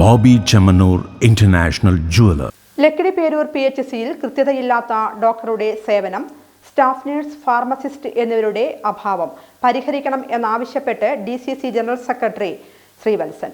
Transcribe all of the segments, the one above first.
Bobby Chemmanur international jeweller. Lakkidi Peroor PHCയിൽ കൃത്യതയില്ലാത്ത ഡോക്ടറുടെ സേവനം, സ്റ്റാഫ് നഴ്സ്, ഫാർമസിസ്റ്റ് എന്നിവരുടെ അഭാവം പരിഹരിക്കണം എന്നാവശ്യപ്പെട്ട് DCC ജനറൽ സെക്രട്ടറി ശ്രീവത്സൻ.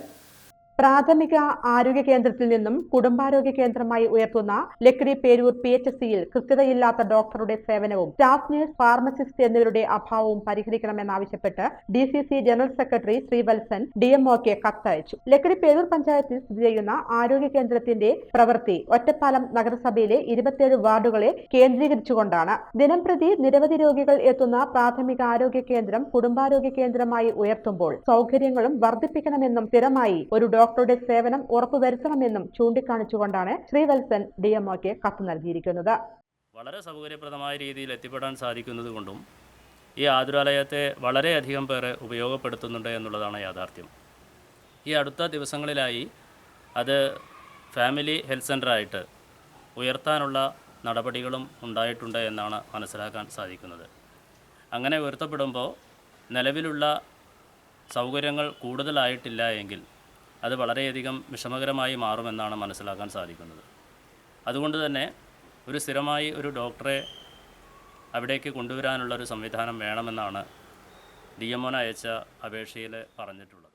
പ്രാഥമിക ആരോഗ്യ കേന്ദ്രത്തിൽ നിന്നും കുടുംബാരോഗ്യ കേന്ദ്രമായി ഉയർത്തുന്ന ലക്കിടി പേരൂർ PHCയിൽ കൃത്യതയില്ലാത്ത ഡോക്ടറുടെ സേവനവും സ്റ്റാഫ് നഴ്സ്, ഫാർമസിസ്റ്റ് എന്നിവരുടെ അഭാവവും പരിഹരിക്കണമെന്നാവശ്യപ്പെട്ട് DCC ജനറൽ സെക്രട്ടറി ശ്രീവത്സൻ DMOക്ക് കത്തയച്ചു. ലക്കിടി പേരൂർ പഞ്ചായത്തിൽ സ്ഥിതി ചെയ്യുന്ന ആരോഗ്യ കേന്ദ്രത്തിന്റെ പ്രവൃത്തി ഒറ്റപ്പാലം നഗരസഭയിലെ 27 വാർഡുകളെ കേന്ദ്രീകരിച്ചുകൊണ്ടാണ്. ദിനംപ്രതി നിരവധി രോഗികൾ എത്തുന്ന പ്രാഥമിക ആരോഗ്യ കേന്ദ്രം കുടുംബാരോഗ്യ കേന്ദ്രമായി ഉയർത്തുമ്പോൾ സൗകര്യങ്ങളും വർദ്ധിപ്പിക്കണമെന്നും സ്ഥിരമായി ഒരു ഡോക്ടറുടെ സേവനം ഉറപ്പുവരുത്തണമെന്നും ചൂണ്ടിക്കാണിച്ചുകൊണ്ടാണ് ശ്രീവത്സൻ DMOക്ക് കത്ത് നൽകിയിരിക്കുന്നത്. വളരെ സൗകര്യപ്രദമായ രീതിയിൽ എത്തിപ്പെടാൻ സാധിക്കുന്നത് കൊണ്ടും ഈ ആതുരാലയത്തെ വളരെയധികം പേർ ഉപയോഗപ്പെടുത്തുന്നുണ്ട് എന്നുള്ളതാണ് യാഥാർത്ഥ്യം. ഈ അടുത്ത ദിവസങ്ങളിലായി അത് ഫാമിലി ഹെൽത്ത് സെൻ്ററായിട്ട് ഉയർത്താനുള്ള നടപടികളും ഉണ്ടായിട്ടുണ്ട് എന്നാണ് മനസ്സിലാക്കാൻ സാധിക്കുന്നത്. അങ്ങനെ ഉയർത്തപ്പെടുമ്പോൾ നിലവിലുള്ള സൗകര്യങ്ങൾ കൂടുതലായിട്ടില്ല എങ്കിൽ അത് വളരെയധികം വിഷമകരമായി മാറുമെന്നാണ് മനസ്സിലാക്കാൻ സാധിക്കുന്നത്. അതുകൊണ്ട് തന്നെ ഒരു സ്ഥിരമായി ഒരു ഡോക്ടറെ അവിടേക്ക് കൊണ്ടുവരാനുള്ളൊരു സംവിധാനം വേണമെന്നാണ് DMOന് അയച്ച അപേക്ഷയിൽ പറഞ്ഞിട്ടുള്ളത്.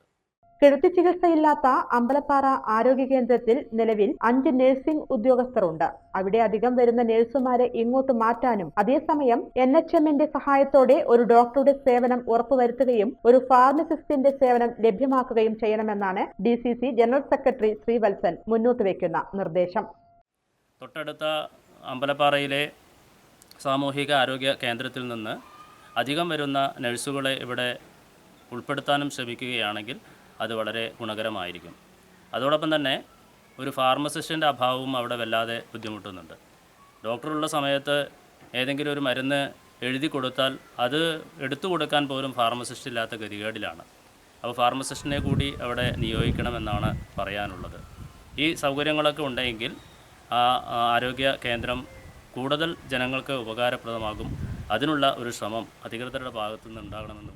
കിടത്തി ചികിത്സയില്ലാത്ത അമ്പലപ്പാറ ആരോഗ്യ കേന്ദ്രത്തിൽ നിലവിൽ 5 നഴ്സിംഗ് ഉദ്യോഗസ്ഥരുണ്ട്. അവിടെ അധികം വരുന്ന നഴ്സുമാരെ ഇങ്ങോട്ട് മാറ്റാനും അതേസമയം NHMന്റെ സഹായത്തോടെ ഒരു ഡോക്ടറുടെ സേവനം ഉറപ്പുവരുത്തുകയും ഒരു ഫാർമസിസ്റ്റിന്റെ സേവനം ലഭ്യമാക്കുകയും ചെയ്യണമെന്നാണ് DCC ജനറൽ സെക്രട്ടറി ശ്രീവത്സൻ മുന്നോട്ട് വയ്ക്കുന്ന നിർദ്ദേശം. തൊട്ടടുത്ത അമ്പലപ്പാറയിലെ സാമൂഹിക ആരോഗ്യ കേന്ദ്രത്തിൽ നിന്ന് അധികം വരുന്ന നഴ്സുകളെ ഇവിടെ ഉൾപ്പെടുത്താനും ശ്രമിക്കുകയാണെങ്കിൽ അത് വളരെ ഗുണകരമായിരിക്കും. അതോടൊപ്പം തന്നെ ഒരു ഫാർമസിസ്റ്റിൻ്റെ അഭാവവും അവിടെ വല്ലാതെ ബുദ്ധിമുട്ടുന്നുണ്ട്. ഡോക്ടറുള്ള സമയത്ത് ഏതെങ്കിലും ഒരു മരുന്ന് എഴുതി കൊടുത്താൽ അത് എടുത്തു കൊടുക്കാൻ പോലും ഫാർമസിസ്റ്റ് ഇല്ലാത്ത ഗതികേടിലാണ്. അപ്പോൾ ഫാർമസിസ്റ്റിനെ കൂടി അവിടെ നിയോഗിക്കണമെന്നാണ് പറയാനുള്ളത്. ഈ സൗകര്യങ്ങളൊക്കെ ഉണ്ടെങ്കിൽ ആ ആരോഗ്യ കേന്ദ്രം കൂടുതൽ ജനങ്ങൾക്ക് ഉപകാരപ്രദമാകും. അതിനുള്ള ഒരു ശ്രമം അധികൃതരുടെ ഭാഗത്തുനിന്ന് ഉണ്ടാകണമെന്ന്